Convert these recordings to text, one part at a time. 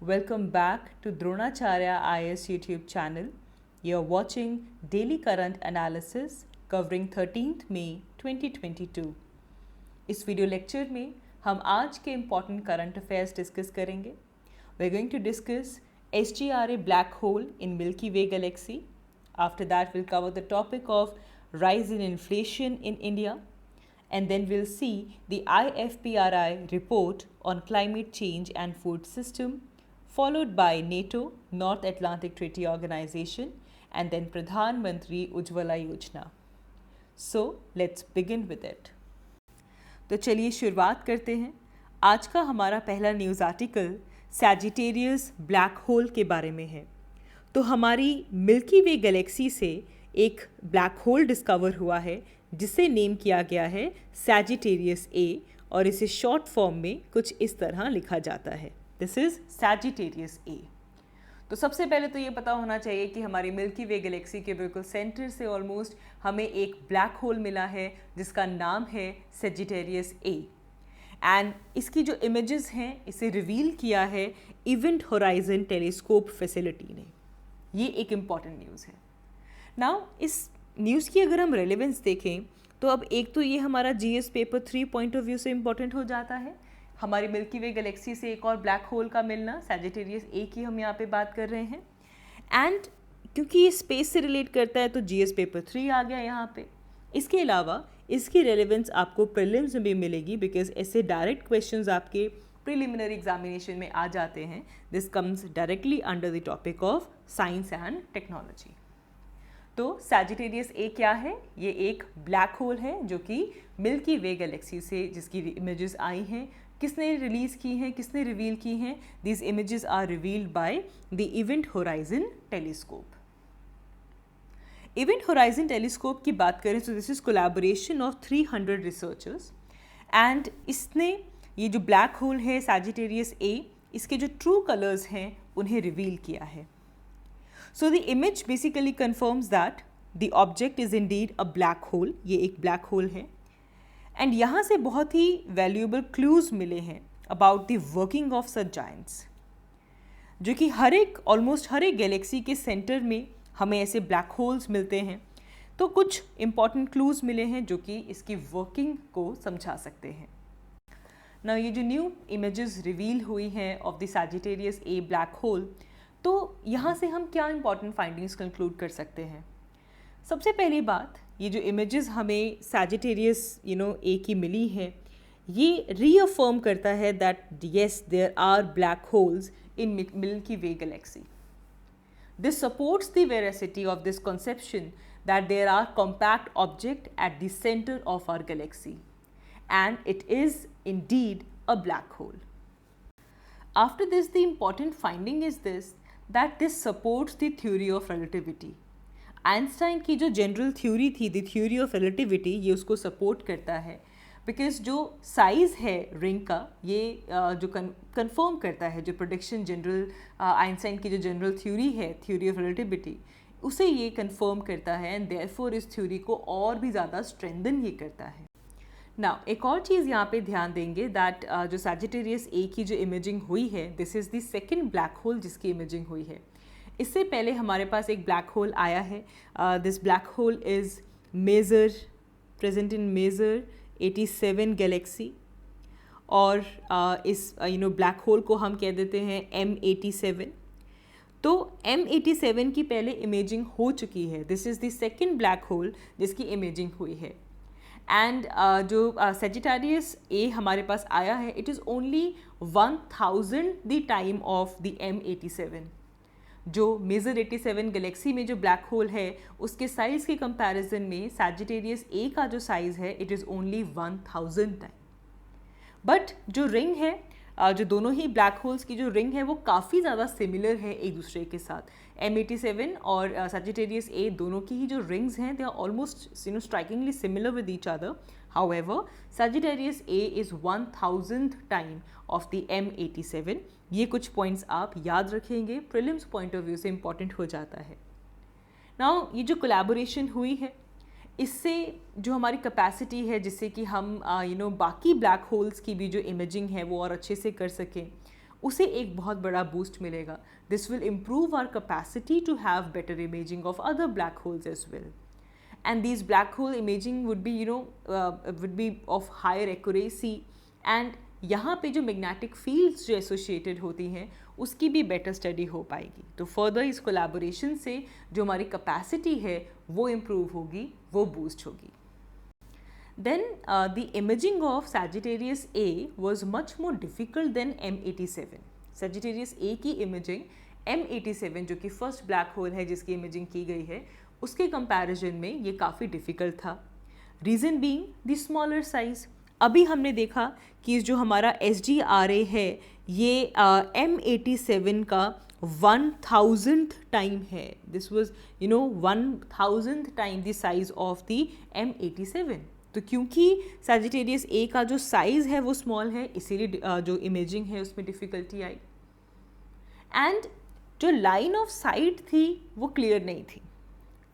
Welcome back to Dronacharya IS YouTube channel. You're watching Daily Current Analysis covering 13th May 2022. इस video lecture में हम आज के important current affairs discuss करेंगे. We're going to discuss SGRA black hole in Milky Way galaxy. After that, we'll cover the topic of rise in inflation in India. And then we'll see the IFPRI report on climate change and food system, followed by NATO, North Atlantic Treaty Organization, and then Pradhan Mantri Ujjwala Yojana. So let's begin with it. तो चलिए शुरुआत करते हैं. आज का हमारा पहला news article Sagittarius black hole के बारे में है. तो हमारी मिल्की वे गैलेक्सी से एक ब्लैक होल डिस्कवर हुआ है जिसे नेम किया गया है सैजिटेरियस ए, और इसे शॉर्ट फॉर्म में कुछ इस तरह लिखा जाता है. This is Sagittarius A. तो सबसे पहले तो ये पता होना चाहिए कि हमारी मिल्की वे गैलेक्सी के बिल्कुल सेंटर से ऑलमोस्ट हमें एक ब्लैक होल मिला है जिसका नाम है सैजिटेरियस ए. एंड इसकी जो इमेजेस हैं इसे रिवील किया है इवेंट होराइजन टेलीस्कोप फैसिलिटी ने. ये एक इम्पॉर्टेंट न्यूज़ है. नाउ इस न्यूज़ की अगर हम रेलेवेंस देखें तो अब एक तो ये हमारा GS paper 3 point of view से इम्पॉर्टेंट हो जाता है. हमारी मिल्की वे गैलेक्सी से एक और ब्लैक होल का मिलना, सैजिटेरियस ए की हम यहाँ पे बात कर रहे हैं. एंड क्योंकि ये स्पेस से रिलेट करता है तो जीएस पेपर 3 आ गया यहाँ पे. इसके अलावा इसकी रेलेवेंस आपको प्रीलिम्स में भी मिलेगी बिकॉज ऐसे डायरेक्ट क्वेश्चंस आपके प्रिलिमिनरी एग्जामिनेशन में आ जाते हैं. This comes directly under the topic of science and technology. तो सैजिटेरियस ए क्या है? ये एक ब्लैक होल है जो कि मिल्की वे गैलेक्सी से जिसकी इमेजेस आई हैं. किसने रिलीज़ की हैं, किसने रिवील की हैं? These images are revealed by the event horizon telescope. Event horizon telescope की बात करें तो this is collaboration of 300 researchers. And इसने ये जो ब्लैक होल है सैजिटेरियस ए, इसके जो ट्रू कलर्स हैं उन्हें रिवील किया है. So the image basically confirms that the object is indeed a black hole. ये एक black hole है. And यहाँ से बहुत ही valuable clues मिले हैं about the working of such giants, जो कि almost हर एक गैलेक्सी के सेंटर में हमें ऐसे black holes मिलते हैं. तो कुछ important clues मिले हैं जो कि इसकी working को समझा सकते हैं. Now ये जो new images reveal हुई हैं of the Sagittarius A black hole, तो यहाँ से हम क्या इंपॉर्टेंट फाइंडिंग्स कंक्लूड कर सकते हैं? सबसे पहली बात, ये जो इमेजेस हमें सैजिटेरियस ए की मिली हैं, ये रीअफर्म करता है that yes there are black holes in Milky Way galaxy. This supports the veracity of this conception that there are compact object at the center of our galaxy and it is indeed a black hole. After this, the important finding is that this supports the theory of relativity. Einstein की जो general theory थी, the theory of relativity, ये उसको support करता है because जो size है ring का ये जो कंफर्म करता है, जो प्रोडिक्शन जनरल आइंस्टाइन की जो जनरल थ्योरी है, थ्योरी ऑफ रिलेटिविटी, उसे ये कंफर्म करता है एंड देयरफॉर इस थ्योरी को और भी ज़्यादा स्ट्रेंथन ये करता है. नाउ एक और चीज़ यहाँ पे ध्यान देंगे दैट जो सैजिटेरियस ए की जो इमेजिंग हुई है, this is the second black hole जिसकी इमेजिंग हुई है. इससे पहले हमारे पास एक ब्लैक होल आया है. This black hole is major, present in major 87 galaxy, और इस ब्लैक होल को हम कह देते हैं M87. तो M87 की पहले इमेजिंग हो चुकी है. This is the second black hole जिसकी इमेजिंग हुई है. एंड जो सैजिटेरियस ए हमारे पास आया है, it is only 1000 the time of the M87. जो मेजर 87 गैलेक्सी में जो ब्लैक होल है उसके साइज़ के कंपैरिजन में सैजिटेरियस ए का जो साइज़ है it is only 1000 time. But जो रिंग है, जो दोनों ही ब्लैक होल्स की जो रिंग है वो काफ़ी ज़्यादा सिमिलर है एक दूसरे के साथ. M87 और सैजिटेरियस ए दोनों की ही जो रिंग्स हैं they are almost strikingly similar with each other. However Sagittarius A is 1000th time of the M87. ये कुछ पॉइंट्स आप याद रखेंगे, प्रीलिम्स पॉइंट ऑफ व्यू से इम्पॉर्टेंट हो जाता है. नाउ ये जो कोलैबोरेशन हुई है इससे जो हमारी कैपेसिटी है जिससे कि हम बाकी ब्लैक होल्स की भी जो इमेजिंग है वो और अच्छे से कर सकें, उसे एक बहुत बड़ा बूस्ट मिलेगा. This will improve our capacity to have better imaging of other black holes as well. And these black hole imaging would be would be of higher accuracy, and यहाँ पे जो मैग्नेटिक फील्ड्स जो associated होती हैं उसकी भी better study हो पाएगी. तो फर्दर इस कोलैबोरेशन से जो हमारी कैपेसिटी है वो इम्प्रूव होगी, वो बूस्ट होगी. Then the imaging of Sagittarius A was much more difficult than M87. Sagittarius A की imaging M87 जो कि फर्स्ट ब्लैक होल है जिसकी इमेजिंग की गई है उसके कंपैरिजन में ये काफ़ी डिफ़िकल्ट था. Reason being the smaller size. अभी हमने देखा कि जो हमारा SGRA है ये M87 का 1000th टाइम है. This was 1000th time the size of the M87. तो क्योंकि सैजिटेरियस ए का जो साइज़ है वो स्मॉल है इसीलिए जो इमेजिंग है उसमें डिफ़िकल्टी आई. एंड जो लाइन ऑफ साइट थी वो क्लियर नहीं थी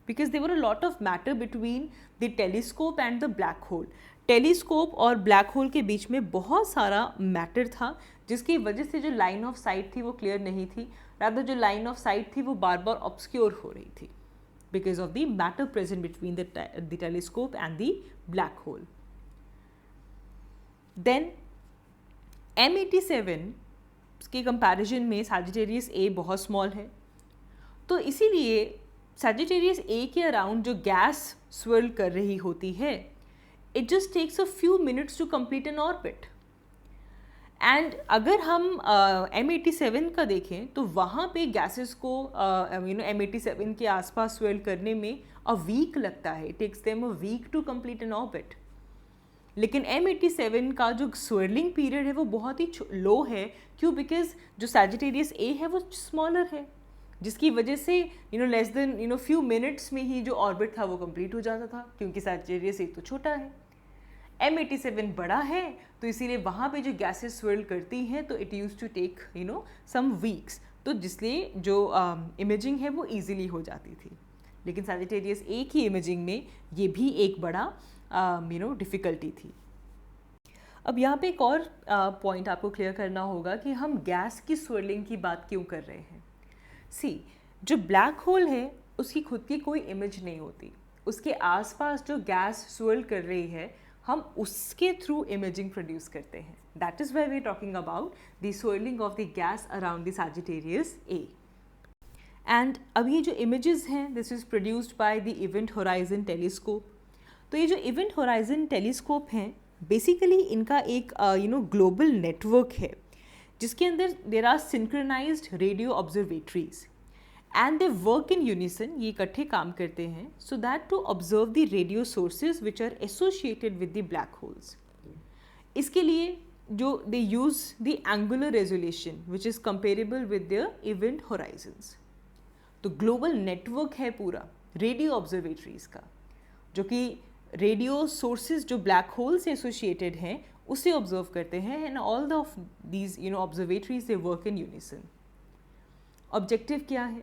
because there were a lot of matter between the telescope and the black hole. Telescope और ब्लैक होल के बीच में बहुत सारा मैटर था जिसकी वजह से जो लाइन ऑफ साइट थी वो क्लियर नहीं थी. रादर जो लाइन ऑफ साइट थी वो बार बार ऑब्सक्योर हो रही थी because of the matter present between the telescope and the black hole. Then M87 के कंपैरिजन में सैजिटेरियस ए बहुत स्मॉल है, तो इसीलिए सैजिटेरियस ए के अराउंड जो गैस स्विर्ल कर रही होती है it just takes a few minutes to complete an orbit. And अगर हम M87 का देखें तो वहाँ पे गैसेस को M87 के आसपास स्विर्ल करने में अ वीक लगता है. It takes them a week to complete an orbit. लेकिन M87 का जो स्विर्लिंग पीरियड है वो बहुत ही लो है. क्यों? बिकॉज जो सैजिटेरियस ए है वो स्मॉलर है जिसकी वजह से लेस देन फ्यू मिनट्स में ही जो ऑर्बिट था वो कंप्लीट हो जाता था क्योंकि सैजिटेरियस ए तो छोटा है. M87 बड़ा है तो इसीलिए वहाँ पे जो गैसेस स्विर्ल करती हैं तो it use to take some weeks. तो जिसलिए जो इमेजिंग है वो ईजिली हो जाती थी. लेकिन सैजिटेरियस ए की इमेजिंग में ये भी एक बड़ा डिफ़िकल्टी थी. अब यहाँ पे एक और पॉइंट आपको क्लियर करना होगा कि हम गैस की स्विर्लिंग की बात क्यों कर रहे हैं. जो ब्लैक होल है उसकी खुद की कोई इमेज नहीं होती. उसके आसपास जो गैस स्विर्ल कर रही है हम उसके थ्रू इमेजिंग प्रोड्यूस करते हैं. That is why we are talking about the swirling of the gas around the Sagittarius A. And अब ये जो इमेजेस हैं this is produced by the event horizon telescope. तो ये जो इवेंट होराइजन टेलीस्कोप हैं बेसिकली इनका एक ग्लोबल नेटवर्क है जिसके अंदर there are synchronized radio observatories and they work in unison. ये इकट्ठे काम करते हैं so that to observe the radio sources which are associated with the black holes. इसके लिए जो they use the angular resolution which is comparable with the event horizons. तो global network है पूरा रेडियो ऑब्जर्वेटरीज का जो कि रेडियो सोर्सेज जो ब्लैक होल से एसोसिएटेड हैं उसे ऑब्जर्व करते हैं. And all the these observatories they work in unison. Objective क्या है?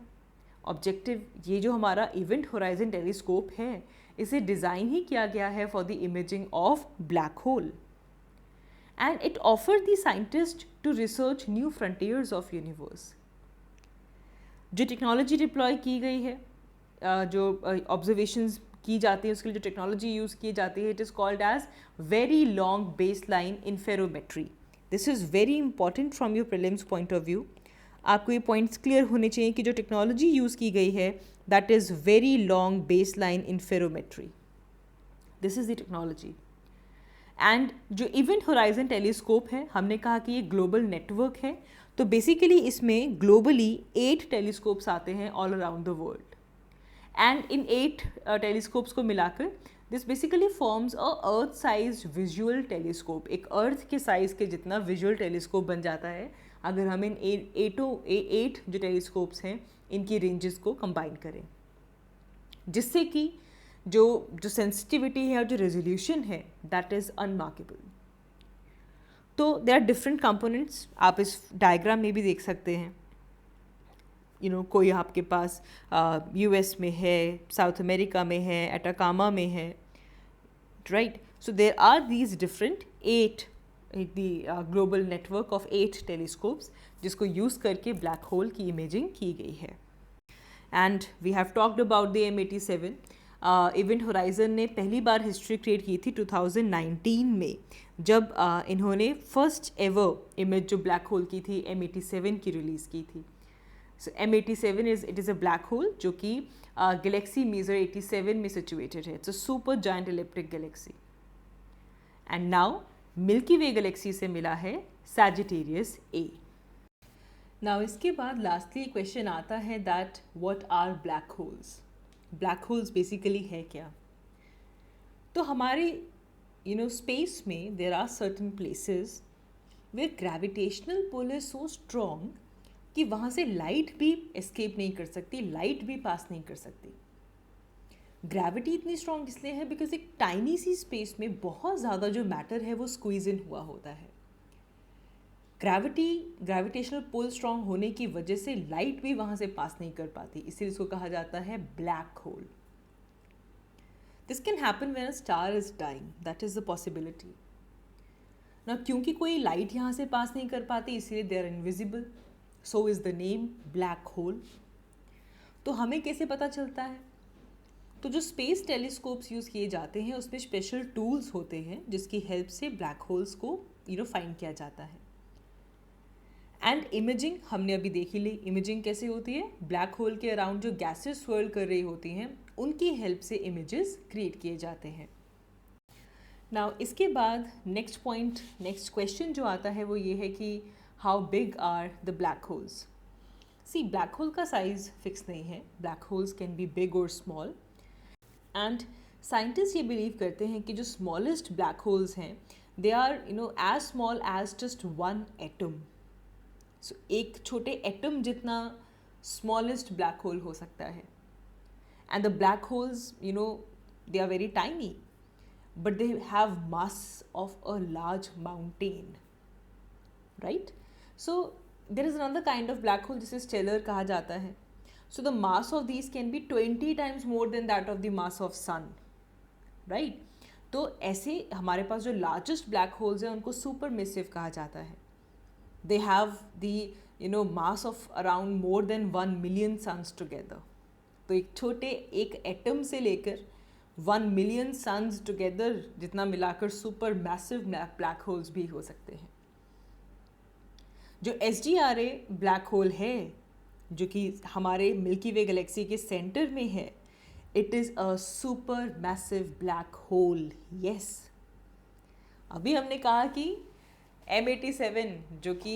ऑब्जेक्टिव ये जो हमारा इवेंट होराइजन टेलीस्कोप है इसे डिज़ाइन ही किया गया है for the imaging of black hole. And it offer the scientist to research new frontiers of universe. जो टेक्नोलॉजी डिप्लॉय की गई है जो ऑब्जर्वेशंस की जाती है उसके लिए जो टेक्नोलॉजी यूज़ की जाती है it is called as very long baseline interferometry. This is very important from your prelims point of view. आपको ये पॉइंट्स क्लियर होने चाहिए कि जो टेक्नोलॉजी यूज़ की गई है that is very long baseline interferometry. This is the technology. And जो इवेंट होराइजन टेलीस्कोप है हमने कहा कि ये ग्लोबल नेटवर्क है. तो बेसिकली इसमें ग्लोबली 8 टेलीस्कोप्स आते हैं all around the world. And in 8 telescopes को मिलाकर this basically forms a earth size visual telescope. एक अर्थ के साइज़ के जितना विजुअल टेलीस्कोप बन जाता है अगर हम इन 8 जो टेलीस्कोप्स हैं इनकी रेंजेस को कंबाइन करें जिससे कि जो सेंसिटिविटी है और जो रेजोल्यूशन है दैट इज़ अनमार्केबल. तो देयर आर डिफरेंट कंपोनेंट्स. आप इस डायग्राम में भी देख सकते हैं. कोई आपके पास US में है, साउथ अमेरिका में है, एटाकामा में है, right. So there are these different 8 global network of 8 telescopes जिसको यूज़ करके ब्लैक होल की इमेजिंग की गई है. And we have talked about the M87. Event horizon ने पहली बार हिस्ट्री क्रिएट की थी 2019 में, जब इन्होंने फर्स्ट एवर इमेज जो ब्लैक होल की थी M87 की रिलीज़ की थी. सो M87 is a black whole जो कि गैलेक्सी मीजर 87 में सिचुएटेड है. It's a super giant elliptic Galaxy. And now milky Way Galaxy से मिला है सैजिटेरियस ए. नाउ इसके बाद लास्टली क्वेश्चन आता है that what are black holes. Black holes basically है क्या? तो हमारे स्पेस में there are certain places where gravitational pull is so strong कि वहाँ से लाइट भी एस्केप नहीं कर सकती, लाइट भी पास नहीं कर सकती. ग्रेविटी इतनी स्ट्रॉन्ग इसलिए है बिकॉज एक टाइनी सी स्पेस में बहुत ज़्यादा जो मैटर है वो स्क्वीज इन हुआ होता है. ग्रेविटेशनल पुल स्ट्रॉन्ग होने की वजह से लाइट भी वहाँ से पास नहीं कर पाती, इसलिए इसको कहा जाता है black hole. This can happen when a star is dying, that is the possibility. ना क्योंकि कोई लाइट यहाँ से पास नहीं कर पाती इसलिए they are invisible, so is the name black hole. तो हमें कैसे पता चलता है? तो जो स्पेस टेलीस्कोप्स यूज़ किए जाते हैं उसमें स्पेशल टूल्स होते हैं जिसकी हेल्प से ब्लैक होल्स को फाइंड किया जाता है. एंड इमेजिंग हमने अभी देखी ली. इमेजिंग कैसे होती है? ब्लैक होल के अराउंड जो गैसेस स्वर्ल कर रही होती हैं उनकी हेल्प से इमेजेस क्रिएट किए जाते हैं. नाउ इसके बाद नेक्स्ट क्वेश्चन जो आता है वो ये है कि how big are the black holes. See, black hole का साइज फिक्स नहीं है. Black holes can be big और स्मॉल. एंड साइंटिस्ट ये बिलीव करते हैं कि जो स्मॉलेस्ट ब्लैक होल्स हैं they are as small as just 1 atom. So एक छोटे एटम जितना स्मॉलेस्ट ब्लैक होल हो सकता है. And the black holes they are very tiny but they have mass of a large mountain, right? So there is another kind of black hole जिसे stellar कहा जाता है. So the mass of these can be 20 times more than that of the mass of sun, right? तो ऐसे हमारे पास जो largest black holes हैं उनको सुपर मैसिव कहा जाता है. They have the mass of around more than 1 million suns together. तो एक छोटे एक एटम से लेकर 1 million suns together जितना मिलाकर सुपर मैसिव ब्लैक होल्स भी हो सकते हैं. जो SGRA ब्लैक होल है जो कि हमारे मिल्की वे गैलेक्सी के सेंटर में है, it is a super massive black hole. Yes, अभी हमने कहा कि M87 जो कि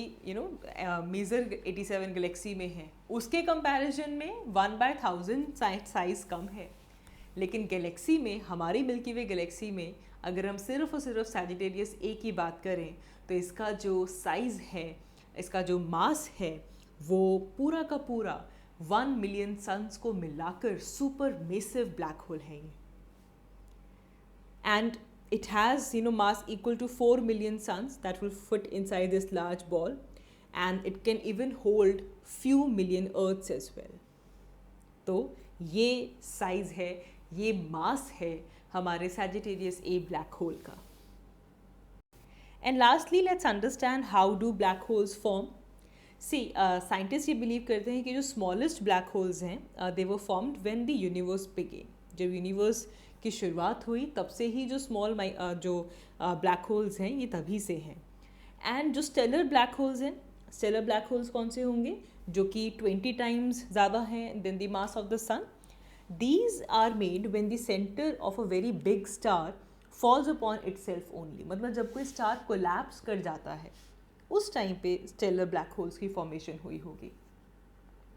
मेजर 87 गैलेक्सी में है उसके कंपैरिजन में 1/1000 साइज कम है. लेकिन गैलेक्सी में, हमारी मिल्की वे गैलेक्सी में अगर हम सिर्फ और सिर्फ सैजिटेरियस ए की बात करें तो इसका जो साइज़ है, इसका जो मास है वो पूरा का पूरा 1 million सन्स को मिलाकर सुपर मैसिव ब्लैक होल है. And it has mass equal to 4 million suns that will fit inside this large ball, and it can even hold few million earths as well. तो ये size है, ये मास है हमारे Sagittarius A black hole का. And lastly, let's understand how do black holes form. See, scientist ये believe करते हैं कि जो स्मॉलेस्ट ब्लैक होल्स हैं they were formed when the universe began. जब यूनिवर्स की शुरुआत हुई तब से ही जो स्मॉल जो ब्लैक होल्स हैं ये तभी से हैं. एंड जो स्टेलर ब्लैक होल्स हैं, स्टेलर ब्लैक होल्स कौन से होंगे? जो कि 20 times ज़्यादा हैं than the mass of the sun. These are made when the center of a very big star falls upon itself only. मतलब जब कोई स्टार कोलैप्स कर जाता है उस टाइम पे स्टेलर ब्लैक होल्स की फॉर्मेशन हुई होगी.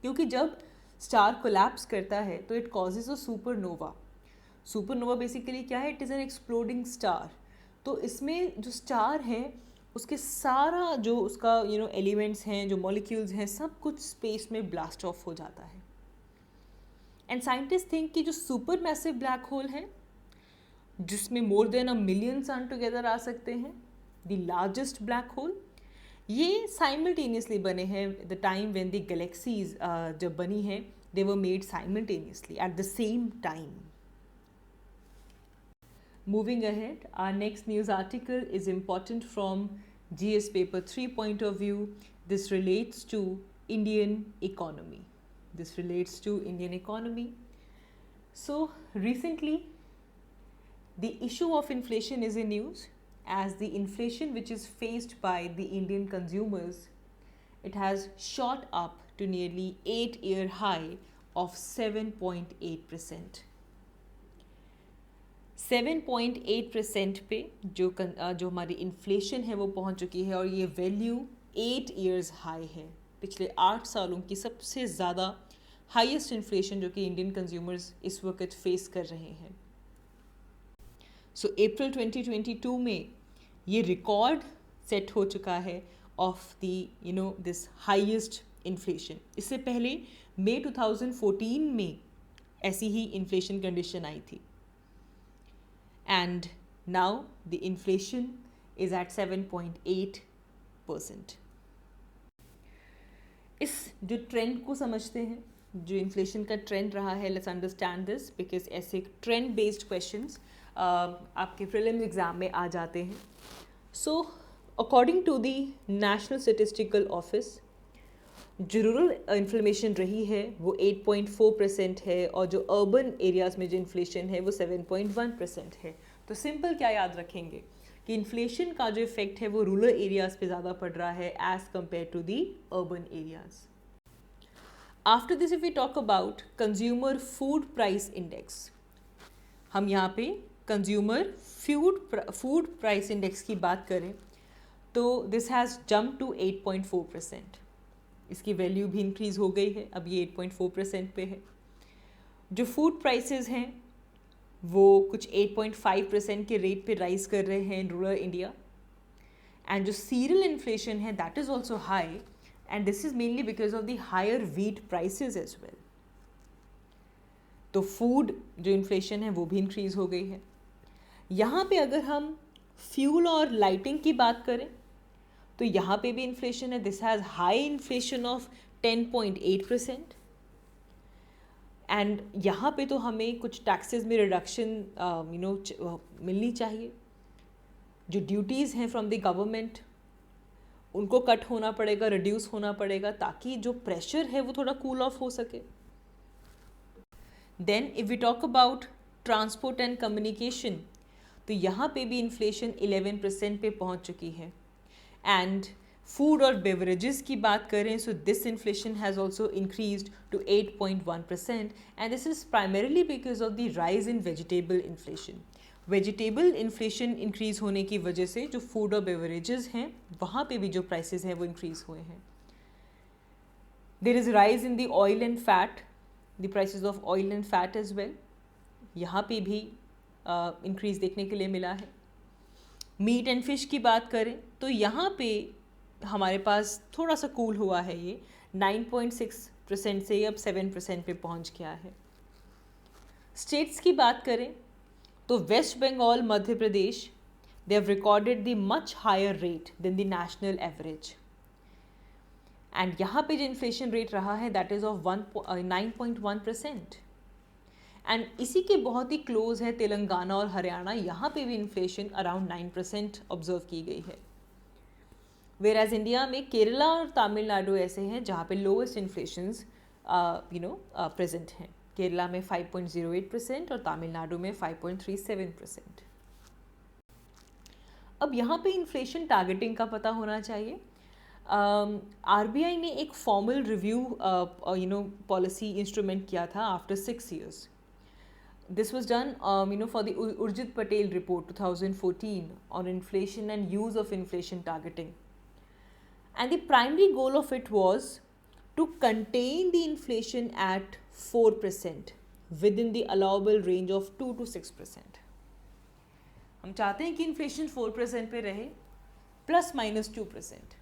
क्योंकि जब स्टार कोलैप्स करता है तो it causes a supernova. Supernova basically क्या है? It is an exploding star. तो इसमें जो स्टार है उसके सारा जो उसका एलिमेंट्स हैं, जो मॉलिक्यूल्स हैं, सब कुछ स्पेस में ब्लास्ट ऑफ हो जाता है. एंड साइंटिस्ट थिंक कि जो सुपर मैसिव ब्लैक होल है जिसमें more than 1 million sun together आ सकते हैं, द लार्जेस्ट ब्लैक होल, ये साइमल्टेनियसली बने हैं. The time when the galaxies जब बनी हैं they were made simultaneously at the same time. Moving ahead, our next news article is important from GS paper 3 point of view, this relates to Indian economy. This relates to Indian economy. So recently the issue of inflation is in news, as the inflation which is faced by the Indian consumers, it has shot up to nearly 8-year high of 7.8%. 7.8% पे जो हमारी inflation है वो पहुंच चुकी है, और ये वैल्यू 8 ईयर्स हाई है. पिछले 8 सालों की सबसे ज़्यादा हाईएस्ट इन्फ्लेशन जो कि इंडियन कंज्यूमर्स इस वक्त फेस कर रहे हैं. सो अप्रैल 2022 में ये रिकॉर्ड सेट हो चुका है of the this highest inflation. इससे पहले मई 2014 में ऐसी ही इन्फ्लेशन कंडीशन आई थी. And now the inflation is at 7.8%. इस जो ट्रेंड को समझते हैं, जो इन्फ्लेशन का ट्रेंड रहा है, लेट्स अंडरस्टैंड दिस, बिकॉज ऐसे ट्रेंड बेस्ड क्वेश्चंस आपके प्रीलिम्स एग्जाम में आ जाते हैं. So according to the national statistical office, जो रूरल इन्फ्लेशन रही है वो 8.4% है, और जो अर्बन एरियाज़ में जो इन्फ्लेशन है वो 7.1% है. तो सिंपल क्या याद रखेंगे कि इन्फ्लेशन का जो इफेक्ट है वो रूरल एरियाज़ पे ज़्यादा पड़ रहा है as compare to the urban areas. After this if we talk about consumer food price index, हम यहाँ पे कंज्यूमर फूड प्राइस इंडेक्स की बात करें तो दिस हैज़ जम्प टू 8.4%. इसकी वैल्यू भी इंक्रीज़ हो गई है, अब ये 8.4% पे है. जो फूड प्राइसेस हैं वो कुछ 8.5% के रेट पे राइज कर रहे हैं इन रूरल इंडिया. एंड जो सीरियल इन्फ्लेशन है that is also high, and this is mainly because of the higher wheat prices as well. तो फूड जो इन्फ्लेशन है वो भी इंक्रीज़ हो गई है. यहाँ पे अगर हम फ्यूल और लाइटिंग की बात करें तो यहाँ पे भी इन्फ्लेशन है. This has high inflation of 10.8%. And यहाँ पे तो हमें कुछ टैक्सेस में रिडक्शन मिलनी चाहिए. जो ड्यूटीज़ हैं फ्रॉम द गवर्नमेंट उनको कट होना पड़ेगा, रिड्यूस होना पड़ेगा, ताकि जो प्रेशर है वो थोड़ा कूल ऑफ हो सके. Then if we talk about transport and communication, तो यहाँ पे भी इन्फ्लेशन 11% पे पहुँच चुकी है. एंड फूड और बेवरेजेस की बात करें so this inflation has also increased to 8.1%, and this is primarily because of the rise in vegetable inflation. Vegetable inflation increase होने की वजह से जो फूड और बेवरेजेस हैं वहाँ पे भी जो प्राइसेस हैं वो इंक्रीज़ हुए हैं. There is rise in the oil and fat, the prices of oil and fat as well. यहाँ पे भी इंक्रीज़ देखने के लिए मिला है. मीट एंड फिश की बात करें तो यहाँ पे हमारे पास थोड़ा सा कूल हुआ है, ये 9.6% से अब 7% पे पहुँच गया है. स्टेट्स की बात करें तो West Bengal, Madhya Pradesh, they have recorded the much higher rate than the national average. And यहाँ पे जो इन्फ्लेशन रेट रहा है दैट इज़ ऑफ 9.1%. एंड इसी के बहुत ही क्लोज है तेलंगाना और हरियाणा. यहाँ पे भी इन्फ्लेशन अराउंड 9% ऑब्जर्व की गई है. वेयर एज इंडिया में केरला और तमिलनाडु ऐसे हैं जहाँ पे लोवेस्ट इन्फ्लेशंस प्रेजेंट हैं. केरला में 5.08% और तमिलनाडु में 5.37%. अब यहाँ पे इन्फ्लेशन टारगेटिंग का पता होना चाहिए. RBI ने एक फॉर्मल रिव्यू पॉलिसी इंस्ट्रूमेंट किया था after 6 years. This was done, for the Urjit Patel report 2014 on inflation and use of inflation targeting. And the primary goal of it was to contain the inflation at 4% within the allowable range of 2 to 6%. हम चाहते हैं कि inflation 4% पे रहे ±2%.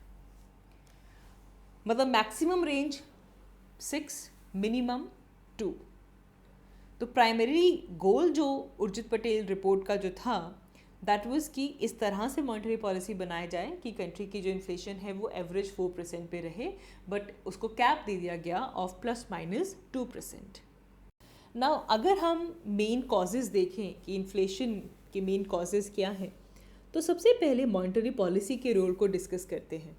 मतलब maximum range 6, minimum 2. तो primary goal जो Urjit Patel report का जो था दैट वाज कि इस तरह से मॉनेटरी पॉलिसी बनाया जाए कि कंट्री की जो इन्फ्लेशन है वो एवरेज 4% पे रहे, बट उसको कैप दे दिया गया ऑफ ±2%. नाउ अगर हम मेन कॉजेज़ देखें कि इन्फ्लेशन के मेन कॉजेज़ क्या हैं, तो सबसे पहले मॉनेटरी पॉलिसी के रोल को डिस्कस करते हैं।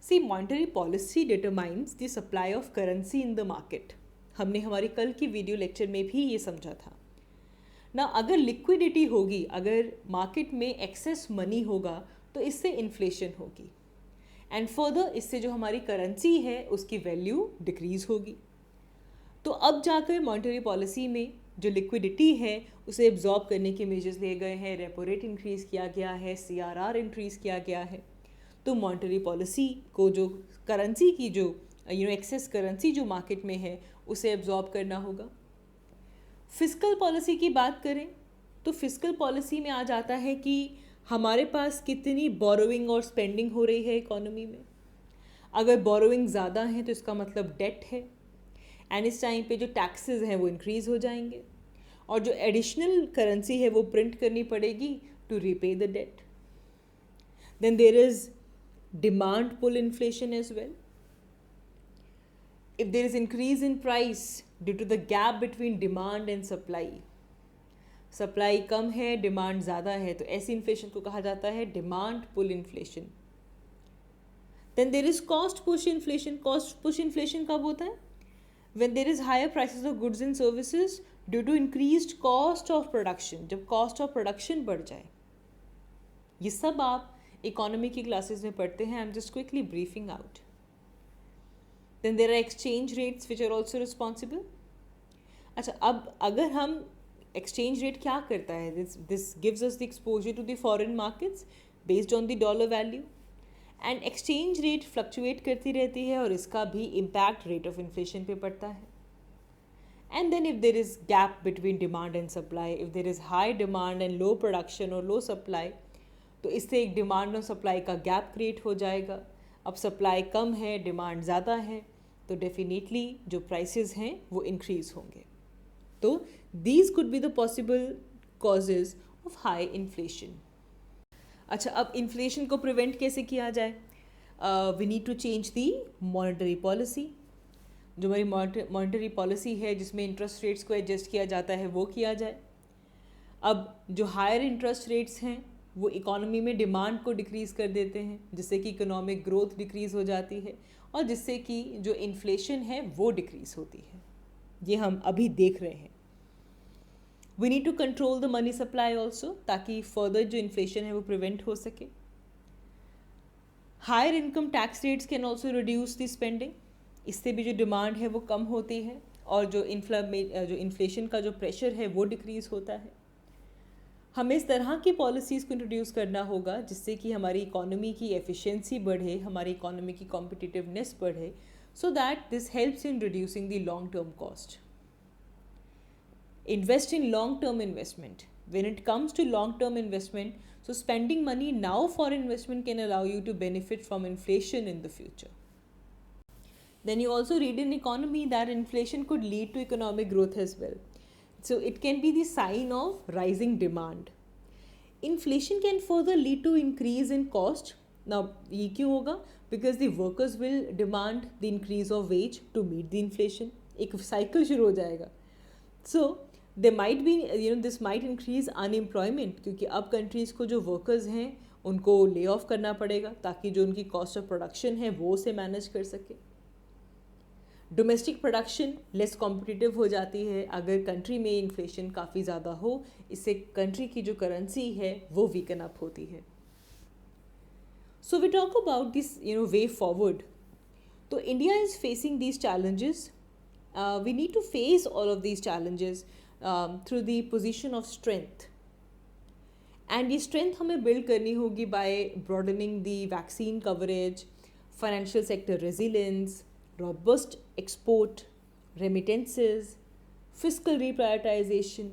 See monetary policy determines the supply of currency in the market. हमने हमारी कल की वीडियो लेक्चर में भी ये समझा था ना। अगर लिक्विडिटी होगी, अगर मार्केट में एक्सेस मनी होगा तो इससे इन्फ्लेशन होगी एंड फर्दर इससे जो हमारी करेंसी है उसकी वैल्यू डिक्रीज होगी। तो अब जाकर मॉनेटरी पॉलिसी में जो लिक्विडिटी है उसे एब्जॉर्ब करने के मेजर्स लिए गए हैं, रेपो रेट इंक्रीज़ किया गया है, CRR इंक्रीज़ किया गया है। तो मॉनेटरी पॉलिसी को जो करेंसी की जो एक्सेस करेंसी जो मार्केट में है उसे एब्जॉर्ब करना होगा। फिस्कल पॉलिसी की बात करें तो फिस्कल पॉलिसी में आ जाता है कि हमारे पास कितनी बोरोइंग और स्पेंडिंग हो रही है इकोनॉमी में। अगर बोरोइंग ज़्यादा है तो इसका मतलब डेट है एंड इस टाइम पे जो टैक्सेस हैं वो इंक्रीज़ हो जाएंगे और जो एडिशनल करेंसी है वो प्रिंट करनी पड़ेगी to repay the debt. Then there is demand pull inflation as well. If there is increase in price due to the gap between demand and supply, supply कम है डिमांड ज़्यादा है, तो ऐसी इन्फ्लेशन को कहा जाता है demand pull inflation. Then there is cost push inflation. Cost push inflation कब होता है? When there is higher prices of goods and services due to increased cost of production. जब कॉस्ट ऑफ प्रोडक्शन बढ़ जाए। ये सब आप इकोनॉमी की क्लासेस में पढ़ते हैं। I am just quickly briefing out. Then there are exchange rates which are also responsible. अच्छा, अब अगर हम exchange rate क्या करता है? This gives us the exposure to the foreign markets based on the dollar value. And exchange rate fluctuate करती रहती है और इसका भी impact rate of inflation पे पड़ता है. And then if there is gap between demand and supply, if there is high demand and low production or low supply, तो इससे एक demand और supply का gap create हो जाएगा. अब supply कम है, demand ज़्यादा है, तो डेफिनेटली जो प्राइसेस हैं वो इंक्रीज़ होंगे। तो these could be the possible causes of high inflation. अच्छा, अब इन्फ्लेशन को प्रिवेंट कैसे किया जाए? We need to change the monetary policy. जो हमारी मॉनेटरी पॉलिसी है जिसमें इंटरेस्ट रेट्स को एडजस्ट किया जाता है वो किया जाए। अब जो हायर इंटरेस्ट रेट्स हैं वो इकोनॉमी में डिमांड को डिक्रीज़ कर देते हैं, जिससे कि इकोनॉमिक ग्रोथ डिक्रीज़ हो जाती है और जिससे कि जो इन्फ्लेशन है वो डिक्रीज़ होती है। ये हम अभी देख रहे हैं। We need to control the money supply also, ताकि फर्दर जो इन्फ्लेशन है वो प्रिवेंट हो सके। Higher income tax rates can also reduce the spending. इससे भी जो डिमांड है वो कम होती है और जो इन्फ्लेशन का जो प्रेशर है वो डिक्रीज़ होता है। हमें इस तरह की पॉलिसीज़ को इंट्रोड्यूस करना होगा जिससे कि हमारी इकोनॉमी की एफिशिएंसी बढ़े, हमारी इकोनॉमी की कॉम्पिटिटिवनेस बढ़े, so that this helps in reducing the long term cost. Invest in long term investment. When it comes to long term investment, so spending money now for investment can allow you to benefit from inflation in the future. Then you also read in economy that inflation could lead to economic growth as well. So it can be the sign of rising demand. Inflation can further lead to increase in cost. Now, ये क्यों होगा? Because the workers will demand the increase of wage to meet the inflation. एक cycle शुरू हो जाएगा. So there might be, this might increase unemployment, क्योंकि अब countries को जो workers हैं उनको lay off करना पड़ेगा ताकि जो उनकी cost of production है वो उसे manage कर सके। डोमेस्टिक प्रोडक्शन लेस कॉम्पिटिटिव हो जाती है अगर कंट्री में इन्फ्लेशन काफ़ी ज़्यादा हो। इससे कंट्री की जो करेंसी है वो वीकन अप होती है। So we talk about this way forward. तो India is facing these challenges. We need to face all of these challenges through the position of strength. And ये स्ट्रेंथ हमें build करनी होगी by broadening the vaccine coverage, financial sector resilience, robust export, remittances, fiscal reprioritization,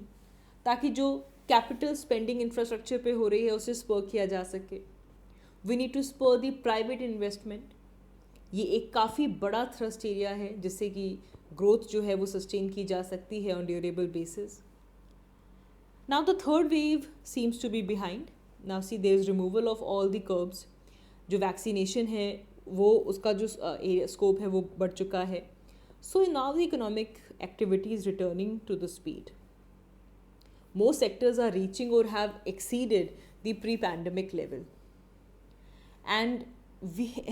ताकि जो capital spending infrastructure पे हो रही है उसे स्पर किया जा सके। We need to spur the private investment. ये एक काफ़ी बड़ा थ्रस्ट एरिया है जिससे कि ग्रोथ जो है वो सस्टेन की जा सकती है on durable basis. Now the third wave seems to be behind. Now see there is removal of all the curbs. जो वैक्सीनेशन है वो उसका जो स्कोप है वो बढ़ चुका है। So now the economic activity is returning to the speed. Most sectors are reaching और have exceeded the pre-pandemic level. And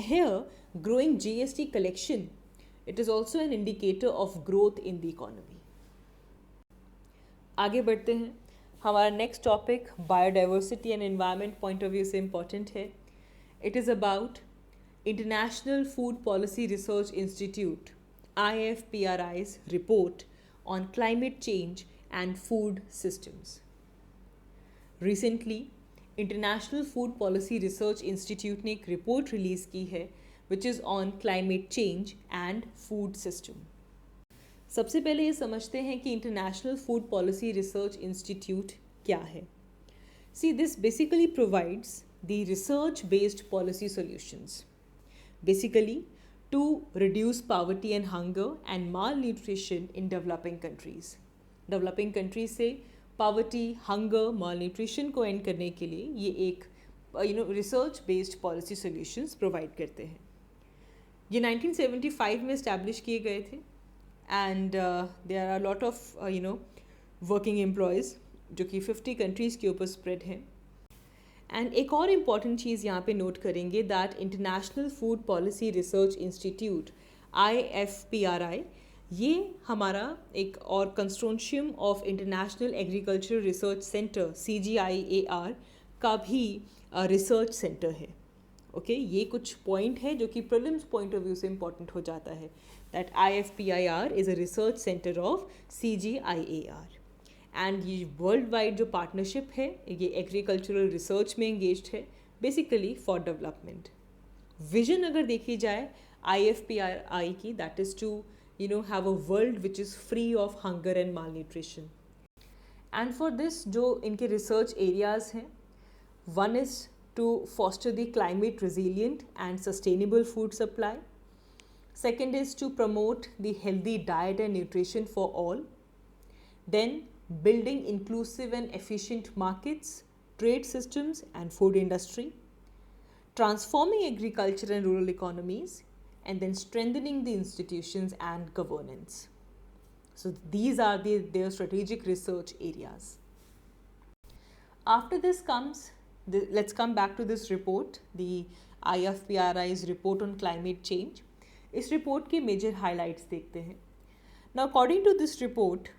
here, growing GST collection, it is also an indicator of growth in the economy. आगे बढ़ते हैं. हमारा next topic biodiversity and environment point of view से important है. It is about international food policy research institute IFPRI's report on climate change and food systems. Recently, International Food Policy Research Institute ने एक report release की है which is on climate change and food system. सबसे पहले ये समझते हैं कि International Food Policy Research Institute क्या है. See, this basically provides the research-based policy solutions. Basically, to reduce poverty and hunger and malnutrition in developing countries. Developing countries से poverty, hunger, malnutrition को end करने के लिए ये एक research based policy solutions provide करते हैं. ये 1975 में establish किए गए थे and there are a lot of working employees जो कि 50 countries के ऊपर spread हैं. एंड एक और इम्पॉर्टेंट चीज़ यहाँ पे नोट करेंगे that international food policy research institute IFPRI ये हमारा एक और consortium of international agricultural research centre CGIAR का भी रिसर्च सेंटर है. ओके, ये कुछ पॉइंट है जो कि प्रीलिम्स पॉइंट ऑफ व्यू से इम्पॉर्टेंट हो जाता है that IFPIR is a research center of CGIAR. And ये वर्ल्ड वाइड जो पार्टनरशिप है ये एग्रीकल्चरल रिसर्च में एंगेज्ड है बेसिकली फॉर डेवलपमेंट. विजन अगर देखी जाए IFPRI की that is to have a world which is free of hunger and malnutrition. And for this जो इनके रिसर्च एरियाज़ हैं, one is to foster the climate resilient and sustainable food supply. Second is to promote the healthy diet and nutrition for all. Then building inclusive and efficient markets, trade systems and food industry, transforming agriculture and rural economies, and then strengthening the institutions and governance. So these are their strategic research areas. After this comes, let's come back to this report, the IFPRI's report on climate change. इस report के major highlights देखते हैं. Now according to this report,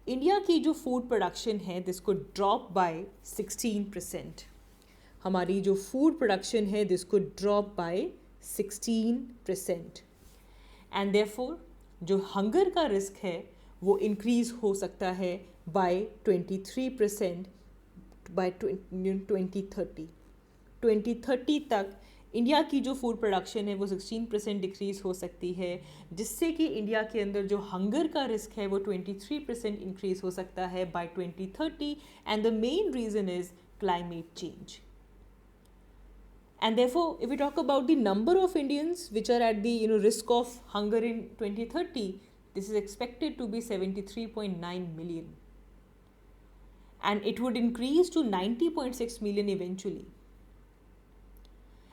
India की जो food production है this को drop by 16%. हमारी जो फूड प्रोडक्शन है दिस को ड्रॉप बाय 16%. एंड देयरफॉर जो हंगर का रिस्क है वो इंक्रीज़ हो सकता है बाय 23% बाय 2030. 2030 तक इंडिया की जो फूड प्रोडक्शन है वो 16% डिक्रीज़ हो सकती है, जिससे कि इंडिया के अंदर जो हंगर का रिस्क है वो 23% इंक्रीज़ हो सकता है by 2030. And the main reason is climate change. And therefore if we talk about the number of Indians which are at the risk of hunger in 2030, this is expected to be 73.9 million. And it would increase to 90.6 million eventually.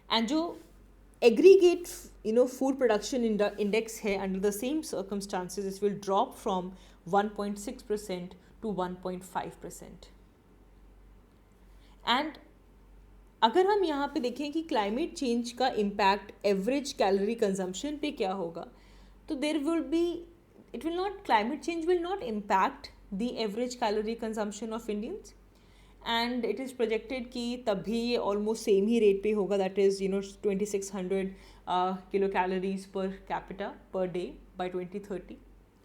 And जो aggregate food production index है under the same circumstances it will drop from 1.6% to 1.5%. And अगर हम यहाँ पे देखें कि climate change का impact average calorie consumption पे क्या होगा, तो there will be climate change will not impact the average calorie consumption of Indians. And it is projected कि तब भी ये ऑलमोस्ट सेम ही रेट पे होगा, that is 2600 kilo calories per capita per day by 2030.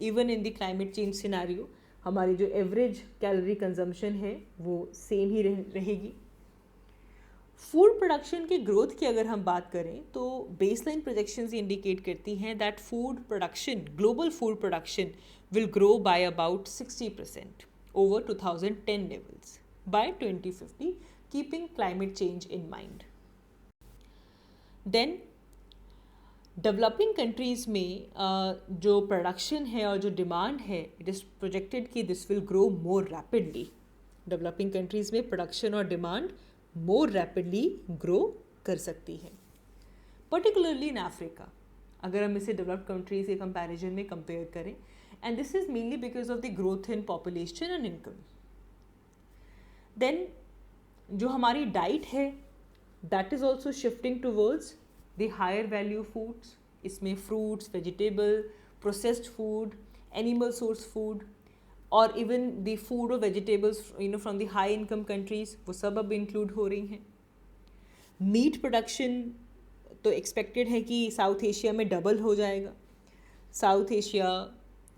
Even in the climate change scenario हमारी जो average calorie consumption है वो सेम ही रहेगी. फूड प्रोडक्शन की ग्रोथ की अगर हम बात करें तो बेसलाइन प्रोजेक्शंस इंडिकेट करती हैं that food production, global food production will grow by about 60% over 2010 levels by 2050, keeping climate change in mind. Then developing countries में जो प्रोडक्शन है और जो डिमांड है इट इज़ प्रोजेक्टेड कि this will grow more rapidly. Developing countries में production और demand more rapidly grow कर सकती है, पर्टिकुलरली इन अफ्रीका अगर हम इसे डेवलप्ड कंट्रीज़ के कंपैरिजन में कंपेयर करें. And this is mainly because of the growth in population and income. Then जो हमारी डाइट है that is also shifting towards the higher value foods. इसमें fruits, vegetable, processed food, animal source food और even the food और vegetables from the high income countries, वो सब अब include हो रही हैं. मीट प्रोडक्शन तो एक्सपेक्टेड है कि साउथ एशिया में डबल हो जाएगा. South Asia,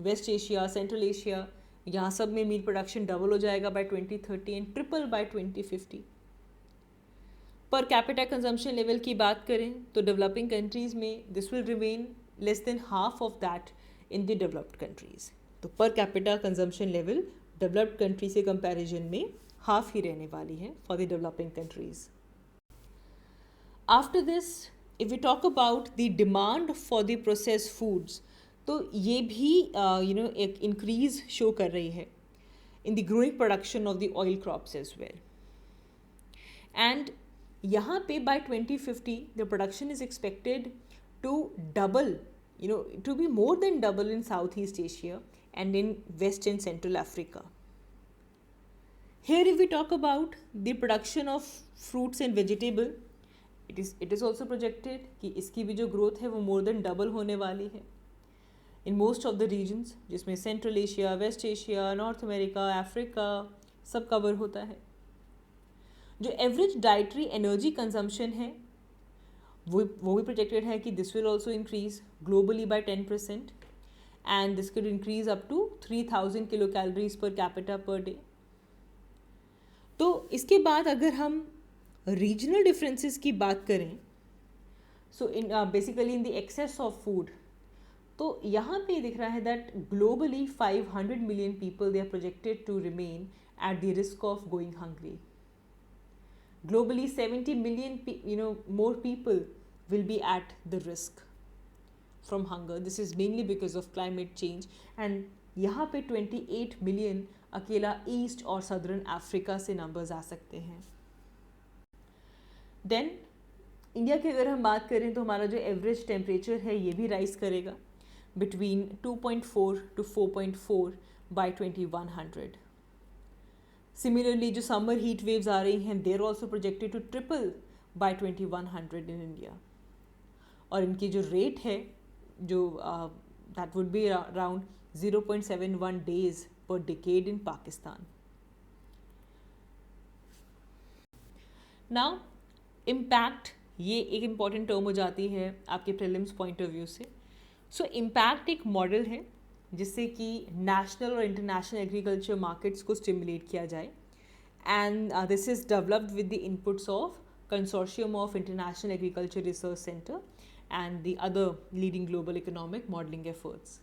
West Asia, Central Asia, यहाँ सब में मीट प्रोडक्शन डबल हो जाएगा बाय 2030 एंड ट्रिपल बाय 2050. पर कैपिटा कंजम्पशन लेवल की बात करें तो डेवलपिंग कंट्रीज़ में this will remain less than half of that in the developed countries. तो per capita consumption level developed country से कंपैरिजन में हाफ ही रहने वाली है for the developing countries. After this if we talk about the demand for the processed foods, तो ये भी एक इंक्रीज़ शो कर रही है in the growing production of the oil crops as well. And यहाँ पे by 2050 the production is expected to double, to be more than double in Southeast Asia and in West and Central Africa. Here if we talk about the production of fruits and vegetable, it is also projected कि इसकी भी जो growth है वो more than double होने वाली है in most of the regions, जिसमें Central Asia, West Asia, North America, Africa सब cover होता है. जो average dietary energy consumption है वो भी प्रोजेक्टेड है कि this will also increase globally by 10% and this could increase up to 3000 kilo calories per capita per day. तो इसके बाद अगर हम रीजनल डिफरेंसेस की बात करें, so in basically in the access of food, तो यहाँ पे दिख रहा है that globally 500 million people they are projected to remain at the risk of going hungry. Globally, 70 million more people will be at the risk from hunger. This is mainly because of climate change. And यहाँ पे 28 million अकेला east और southern Africa से numbers आ सकते हैं. Then India की अगर हम बात करें तो हमारा जो एवरेज टेम्परेचर है ये भी राइज करेगा बिटवीन 2.4 to 4.4 बाय 2100. Similarly, जो समर हीट वेव्स आ रही हैं they're also projected to triple by 2100 in India. और इनकी जो रेट है जो that would be around 0.71 days per decade in Pakistan. Now impact, ये एक इम्पॉर्टेंट टर्म हो जाती है आपके प्रीलिम्स पॉइंट ऑफ व्यू से. सो इम्पैक्ट एक मॉडल है जिससे कि नेशनल और इंटरनेशनल एग्रीकल्चर मार्केट्स को स्टिमुलेट किया जाए. And this is developed with the inputs of consortium of international agriculture research centre and the other leading global economic modelling efforts.